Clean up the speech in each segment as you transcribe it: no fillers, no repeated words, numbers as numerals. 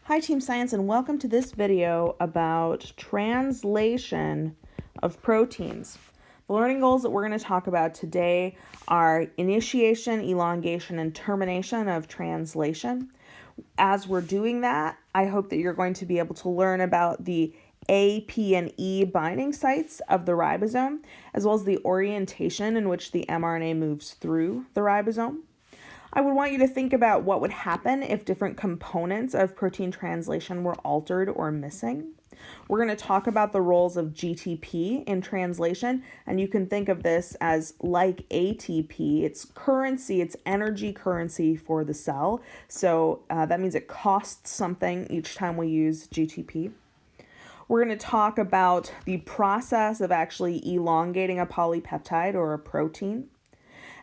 Hi Team Science, and welcome to this video about translation of proteins. The learning goals that we're going to talk about today are initiation, elongation, and termination of translation. As we're doing that, I hope that you're going to be able to learn about the A, P, and E binding sites of the ribosome, as well as the orientation in which the mRNA moves through the ribosome. I would want you to think about what would happen if different components of protein translation were altered or missing. We're going to talk about the roles of GTP in translation, and you can think of this as like ATP. It's currency, it's energy currency for the cell. So that means it costs something each time we use GTP. We're going to talk about the process of actually elongating a polypeptide or a protein.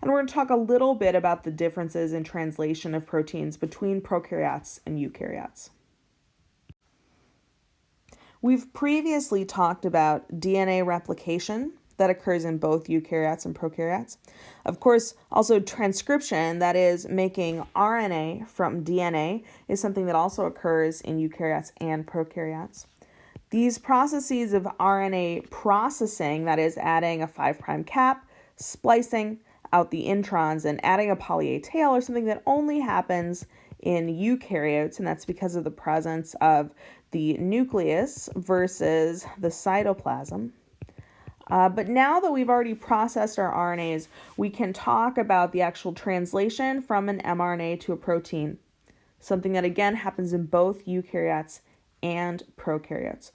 And we're going to talk a little bit about the differences in translation of proteins between prokaryotes and eukaryotes. We've previously talked about DNA replication that occurs in both eukaryotes and prokaryotes. Of course, also transcription, that is making RNA from DNA, is something that also occurs in eukaryotes and prokaryotes. These processes of RNA processing, that is adding a 5' cap, splicing out the introns, and adding a poly A tail, are something that only happens in eukaryotes, and that's because of the presence of the nucleus versus the cytoplasm. But now that we've already processed our RNAs, we can talk about the actual translation from an mRNA to a protein, something that again happens in both eukaryotes and prokaryotes.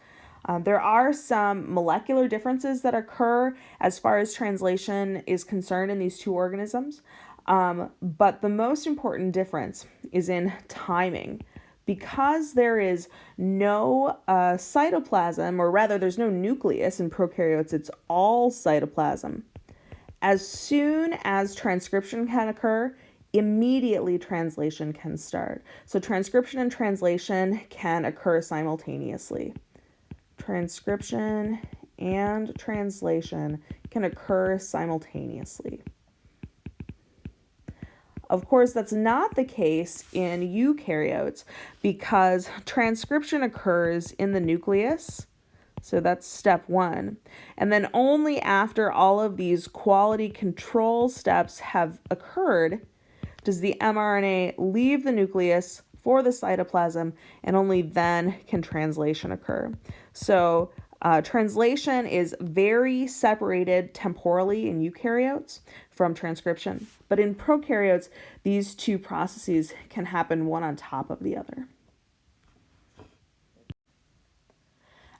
There are some molecular differences that occur as far as translation is concerned in these two organisms, but the most important difference is in timing. Because there is no cytoplasm, or rather there's no nucleus in prokaryotes, it's all cytoplasm. As soon as transcription can occur, immediately translation can start. So transcription and translation can occur simultaneously. Transcription and translation can occur simultaneously. Of course, that's not the case in eukaryotes because transcription occurs in the nucleus. So that's step one. And then only after all of these quality control steps have occurred does the mRNA leave the nucleus for the cytoplasm, and only then can translation occur. So translation is very separated temporally in eukaryotes from transcription, but in prokaryotes, these two processes can happen one on top of the other.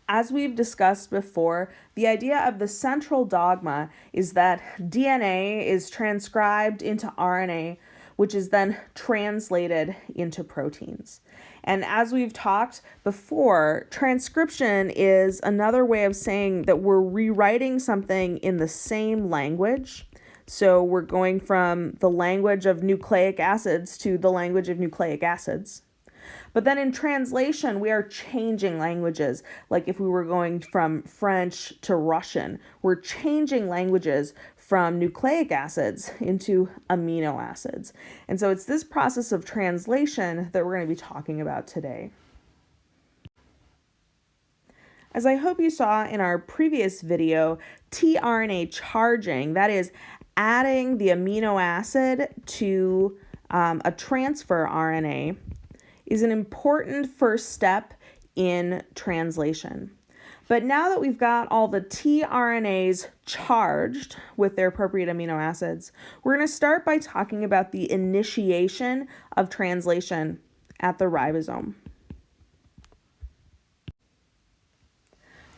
As we've discussed before, the idea of the central dogma is that DNA is transcribed into RNA, which is then translated into proteins. And as we've talked before, transcription is another way of saying that we're rewriting something in the same language. So we're going from the language of nucleic acids to the language of nucleic acids. But then in translation, we are changing languages. Like if we were going from French to Russian, we're changing languages from nucleic acids into amino acids. And so it's this process of translation that we're going to be talking about today. As I hope you saw in our previous video, tRNA charging, that is adding the amino acid to a transfer RNA, is an important first step in translation. But now that we've got all the tRNAs charged with their appropriate amino acids, we're going to start by talking about the initiation of translation at the ribosome.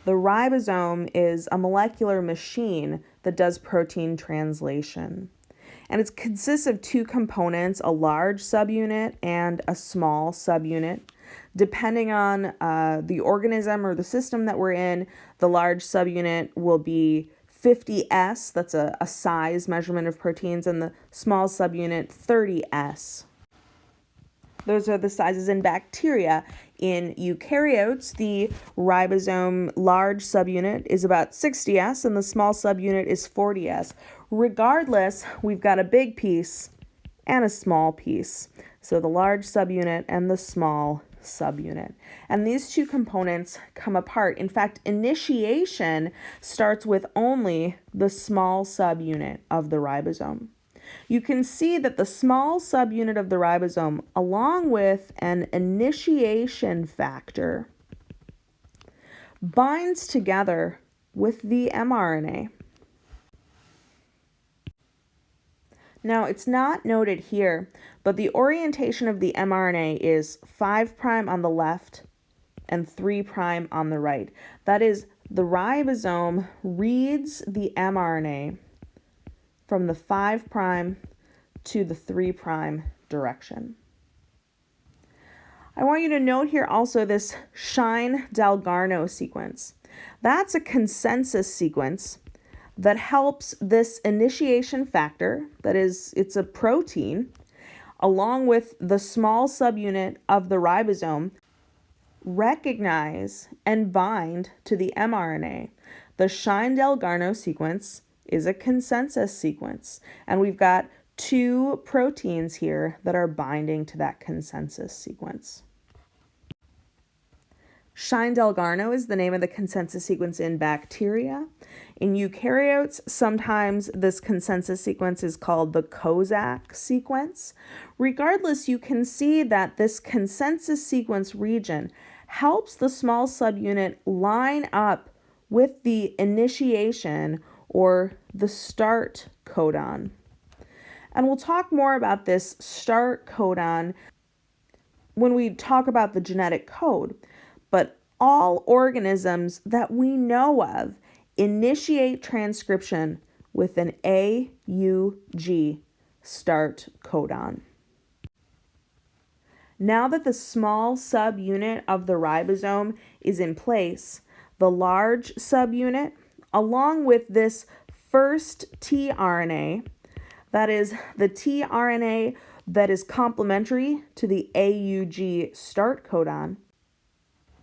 The ribosome is a molecular machine that does protein translation. And it consists of two components, a large subunit and a small subunit. Depending on the organism or the system that we're in, the large subunit will be 50S, that's a size measurement of proteins, and the small subunit 30S. Those are the sizes in bacteria. In eukaryotes, the ribosome large subunit is about 60S and the small subunit is 40S. Regardless, we've got a big piece and a small piece. So the large subunit and the small subunit. And these two components come apart. In fact, initiation starts with only the small subunit of the ribosome. You can see that the small subunit of the ribosome, along with an initiation factor, binds together with the mRNA. Now, it's not noted here, but the orientation of the mRNA is 5' on the left and 3' on the right. That is, the ribosome reads the mRNA from the 5' to the 3' direction. I want you to note here also this Shine-Dalgarno sequence. That's a consensus sequence that helps this initiation factor, that is, it's a protein, along with the small subunit of the ribosome, recognize and bind to the mRNA. The Shine-Dalgarno sequence is a consensus sequence, and we've got two proteins here that are binding to that consensus sequence. Shine-Dalgarno is the name of the consensus sequence in bacteria. In eukaryotes, sometimes this consensus sequence is called the Kozak sequence. Regardless, you can see that this consensus sequence region helps the small subunit line up with the initiation or the start codon. And we'll talk more about this start codon when we talk about the genetic code. But all organisms that we know of initiate transcription with an AUG start codon. Now that the small subunit of the ribosome is in place, the large subunit, along with this first tRNA, that is the tRNA that is complementary to the AUG start codon,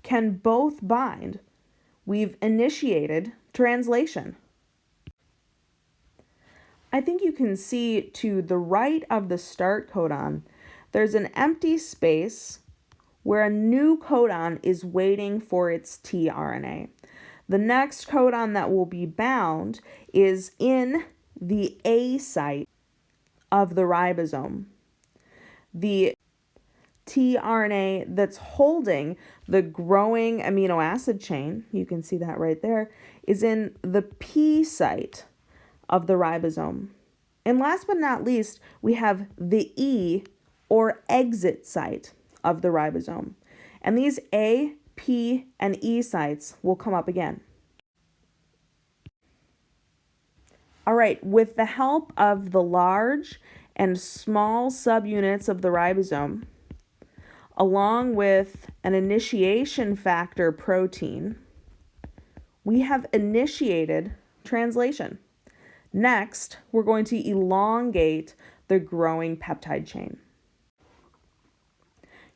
can both bind. We've initiated translation. I think you can see to the right of the start codon, there's an empty space where a new codon is waiting for its tRNA. The next codon that will be bound is in the A site of the ribosome. The tRNA that's holding the growing amino acid chain, you can see that right there, is in the P site of the ribosome. And last but not least, we have the E or exit site of the ribosome. And these A, P, and E sites will come up again. All right, with the help of the large and small subunits of the ribosome, along with an initiation factor protein, we have initiated translation. Next, we're going to elongate the growing peptide chain.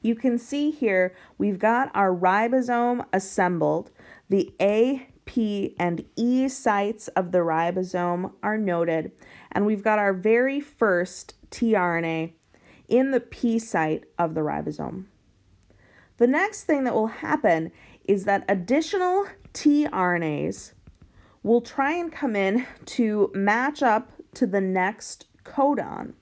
You can see here we've got our ribosome assembled. The A, P, and E sites of the ribosome are noted, and we've got our very first tRNA in the P site of the ribosome. The next thing that will happen is that additional tRNAs will try and come in to match up to the next codon.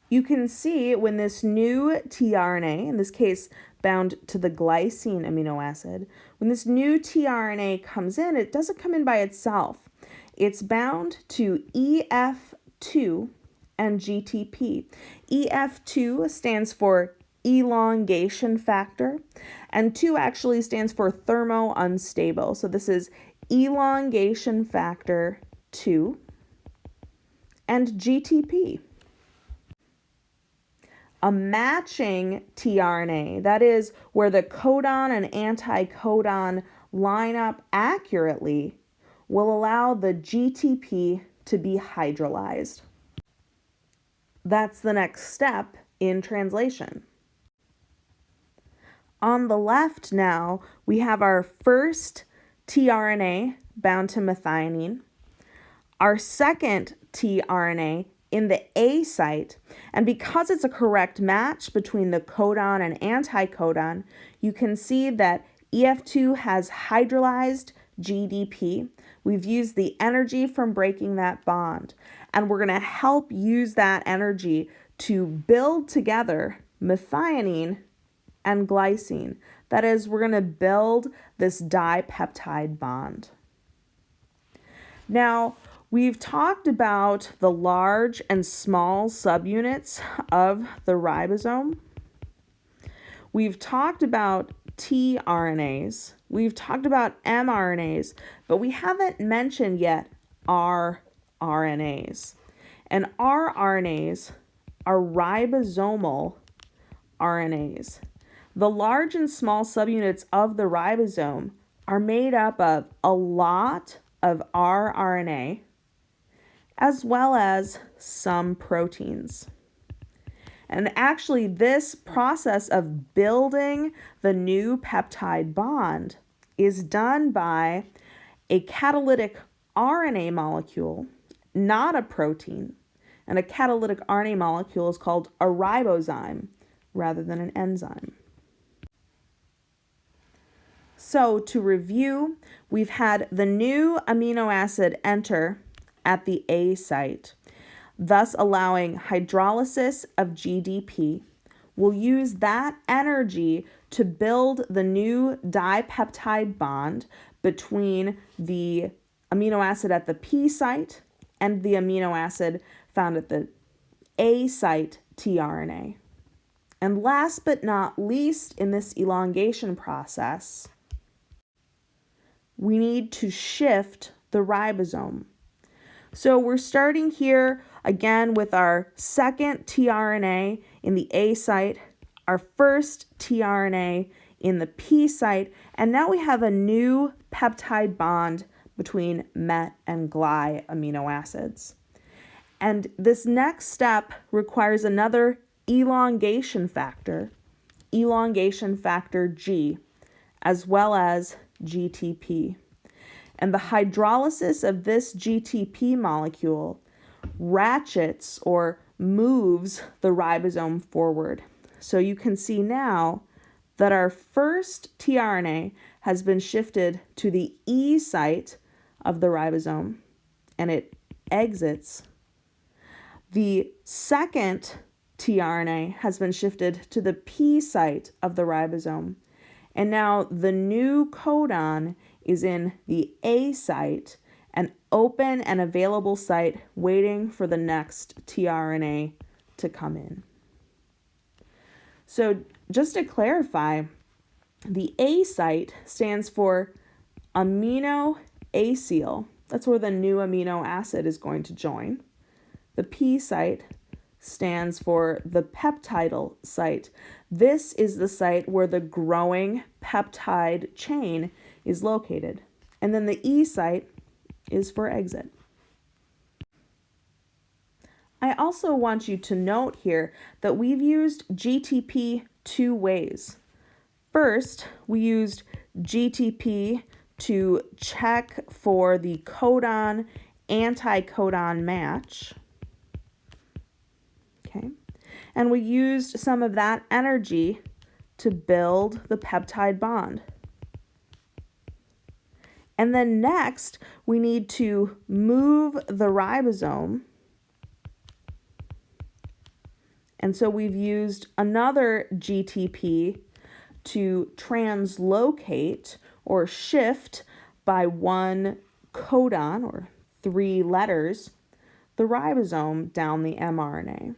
You can see when this new tRNA, in this case bound to the glycine amino acid, when this new tRNA comes in, it doesn't come in by itself. It's bound to EF2 and GTP. EF2 stands for elongation factor, and 2 actually stands for thermo-unstable. So this is elongation factor 2 and GTP. A matching tRNA, that is where the codon and anticodon line up accurately, will allow the GTP to be hydrolyzed. That's the next step in translation. On the left now, we have our first tRNA bound to methionine, our second tRNA in the A site, and because it's a correct match between the codon and anticodon, you can see that EF2 has hydrolyzed GDP. We've used the energy from breaking that bond, and we're going to help use that energy to build together methionine and glycine. That is, we're going to build this dipeptide bond. Now, we've talked about the large and small subunits of the ribosome. We've talked about tRNAs. We've talked about mRNAs, but we haven't mentioned yet rRNAs. And rRNAs are ribosomal RNAs. The large and small subunits of the ribosome are made up of a lot of rRNA as well as some proteins. And actually, this process of building the new peptide bond is done by a catalytic RNA molecule, not a protein. And a catalytic RNA molecule is called a ribozyme rather than an enzyme. So to review, we've had the new amino acid enter at the A site, thus allowing hydrolysis of GDP. We'll use that energy to build the new dipeptide bond between the amino acid at the P site and the amino acid found at the A site tRNA. And last but not least in this elongation process, we need to shift the ribosome. So we're starting here again with our second tRNA in the A site, our first tRNA in the P site, and now we have a new peptide bond between met and gly amino acids. And this next step requires another elongation factor G, as well as GTP. And the hydrolysis of this GTP molecule ratchets or moves the ribosome forward. So you can see now that our first tRNA has been shifted to the E site of the ribosome and it exits. The second tRNA has been shifted to the P site of the ribosome. And now the new codon is in the A site, an open and available site waiting for the next tRNA to come in. So just to clarify, the A site stands for amino acyl. That's where the new amino acid is going to join. The P site stands for the peptidyl site. This is the site where the growing peptide chain is located. And then the E site is for exit. I also want you to note here that we've used GTP two ways. First, we used GTP to check for the codon anticodon match. Okay. And we used some of that energy to build the peptide bond. And then next, we need to move the ribosome. And so we've used another GTP to translocate or shift by one codon or 3 letters the ribosome down the mRNA.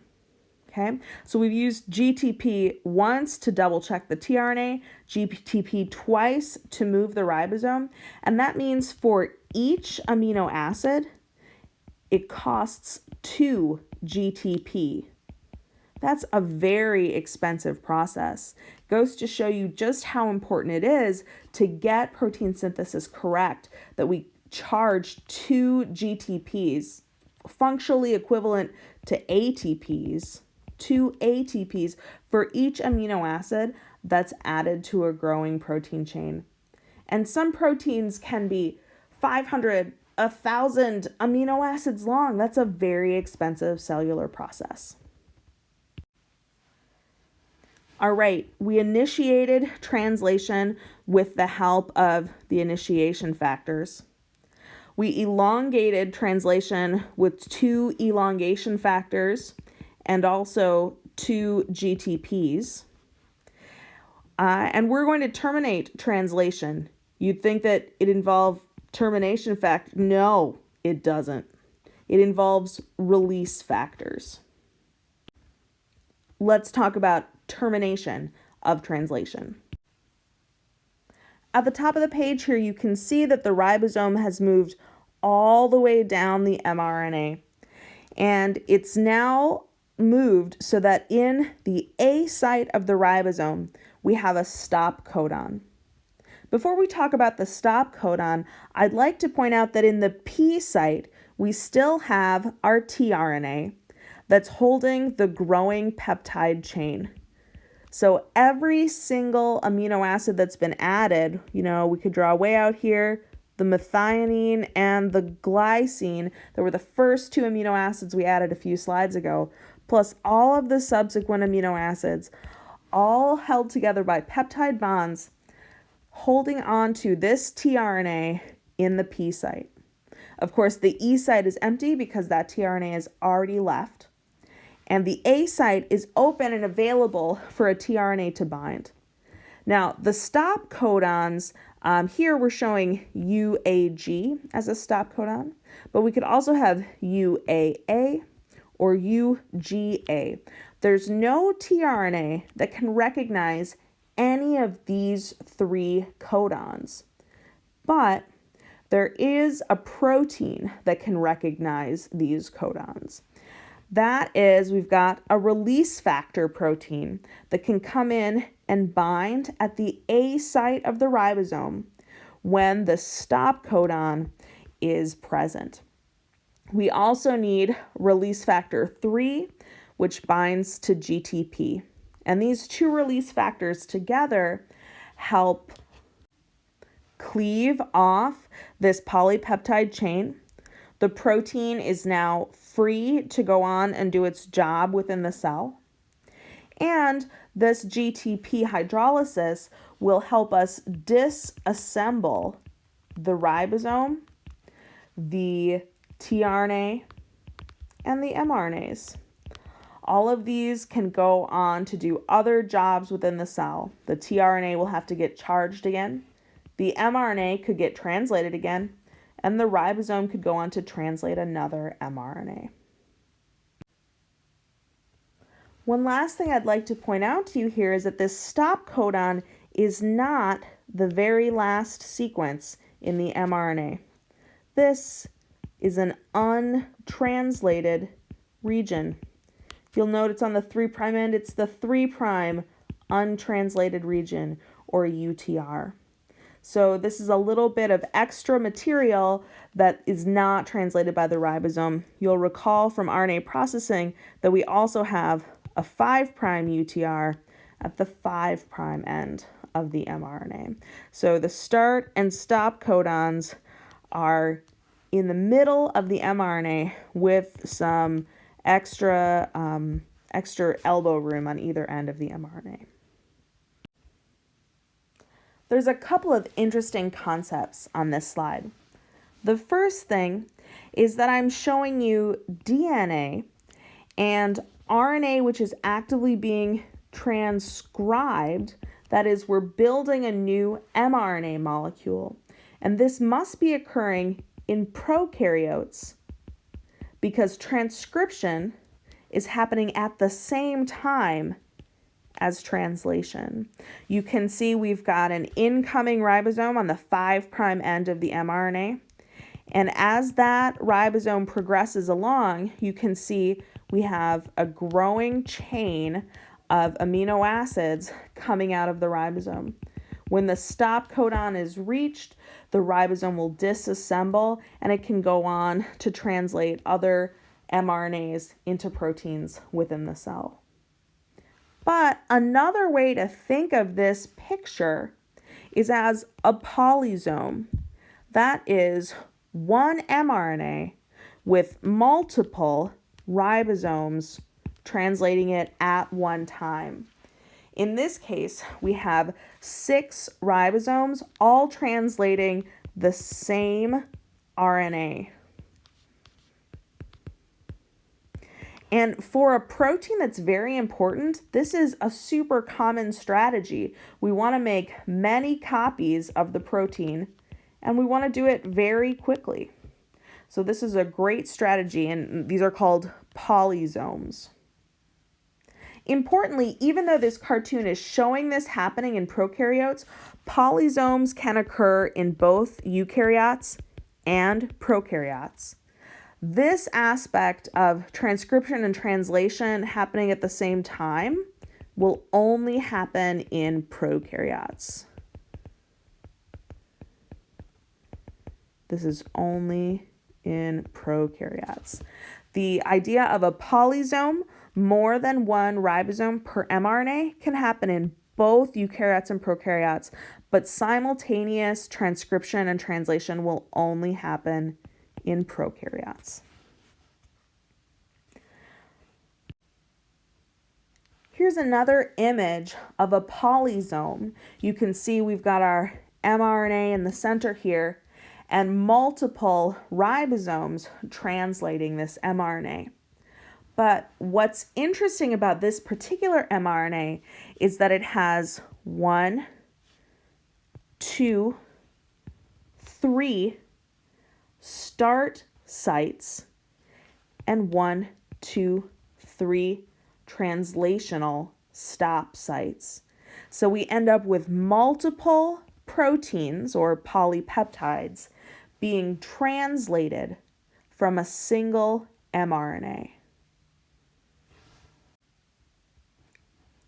Okay, so we've used GTP once to double check the tRNA, GTP twice to move the ribosome, and that means for each amino acid, it costs 2 GTP. That's a very expensive process. Goes to show you just how important it is to get protein synthesis correct, that we charge 2 GTPs, functionally equivalent to ATPs, 2 ATPs for each amino acid that's added to a growing protein chain. And some proteins can be 500 1,000 amino acids long. That's a very expensive cellular process. All right, we initiated translation with the help of the initiation factors. We elongated translation with 2 elongation factors and also 2 GTPs. And we're going to terminate translation. You'd think that it involved termination factor. No, it doesn't. It involves release factors. Let's talk about termination of translation. At the top of the page here, you can see that the ribosome has moved all the way down the mRNA. And it's now moved so that in the A site of the ribosome, we have a stop codon. Before we talk about the stop codon, I'd like to point out that in the P site, we still have our tRNA that's holding the growing peptide chain. So every single amino acid that's been added, we could draw way out here, the methionine and the glycine that were the first 2 amino acids we added a few slides ago, plus all of the subsequent amino acids, all held together by peptide bonds, holding on to this tRNA in the P site. Of course, the E site is empty because that tRNA is already left. And the A site is open and available for a tRNA to bind. Now, the stop codons, here we're showing UAG as a stop codon, but we could also have UAA or UGA. There's no tRNA that can recognize any of these 3 codons, but there is a protein that can recognize these codons. That is, we've got a release factor protein that can come in and bind at the A site of the ribosome when the stop codon is present. We also need release factor 3, which binds to GTP. And these 2 release factors together help cleave off this polypeptide chain. The protein is now free to go on and do its job within the cell. And this GTP hydrolysis will help us disassemble the ribosome, the tRNA, and the mRNAs. All of these can go on to do other jobs within the cell. The tRNA will have to get charged again. The mRNA could get translated again. And the ribosome could go on to translate another mRNA. One last thing I'd like to point out to you here is that this stop codon is not the very last sequence in the mRNA. This is an untranslated region. You'll note it's on the 3' end. It's the 3' untranslated region, or UTR. So this is a little bit of extra material that is not translated by the ribosome. You'll recall from RNA processing that we also have a 5' UTR at the 5' end of the mRNA. So the start and stop codons are in the middle of the mRNA with some extra elbow room on either end of the mRNA. There's a couple of interesting concepts on this slide. The first thing is that I'm showing you DNA and RNA, which is actively being transcribed. That is, we're building a new mRNA molecule. And this must be occurring in prokaryotes because transcription is happening at the same time as translation. You can see we've got an incoming ribosome on the 5' end of the mRNA. And as that ribosome progresses along, you can see we have a growing chain of amino acids coming out of the ribosome. When the stop codon is reached, the ribosome will disassemble and it can go on to translate other mRNAs into proteins within the cell. But another way to think of this picture is as a polysome. That is, one mRNA with multiple ribosomes translating it at one time. In this case, we have 6 ribosomes all translating the same RNA. And for a protein that's very important, this is a super common strategy. We want to make many copies of the protein, and we want to do it very quickly. So this is a great strategy, and these are called polyzomes. Importantly, even though this cartoon is showing this happening in prokaryotes, polyzomes can occur in both eukaryotes and prokaryotes. This aspect of transcription and translation happening at the same time will only happen in prokaryotes. This is only in prokaryotes. The idea of a polysome, more than one ribosome per mRNA, can happen in both eukaryotes and prokaryotes, but simultaneous transcription and translation will only happen in prokaryotes. Here's another image of a polysome. You can see we've got our mRNA in the center here and multiple ribosomes translating this mRNA. But what's interesting about this particular mRNA is that it has 1, 2, 3 start sites and 1, 2, 3 translational stop sites. So we end up with multiple proteins or polypeptides being translated from a single mRNA.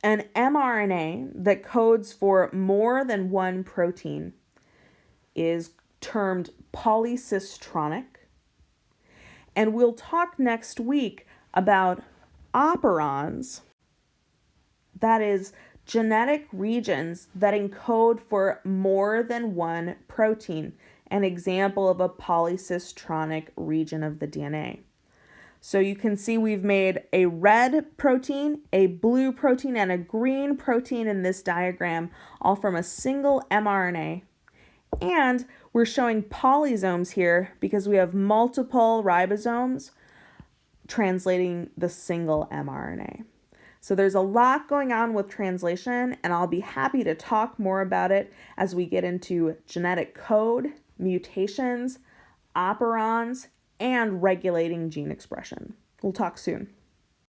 An mRNA that codes for more than one protein is termed polycistronic. And we'll talk next week about operons, that is, genetic regions that encode for more than one protein, an example of a polycistronic region of the DNA. So you can see we've made a red protein, a blue protein, and a green protein in this diagram, all from a single mRNA. And we're showing polyzomes here because we have multiple ribosomes translating the single mRNA. So there's a lot going on with translation, and I'll be happy to talk more about it as we get into genetic code, mutations, operons, and regulating gene expression. We'll talk soon.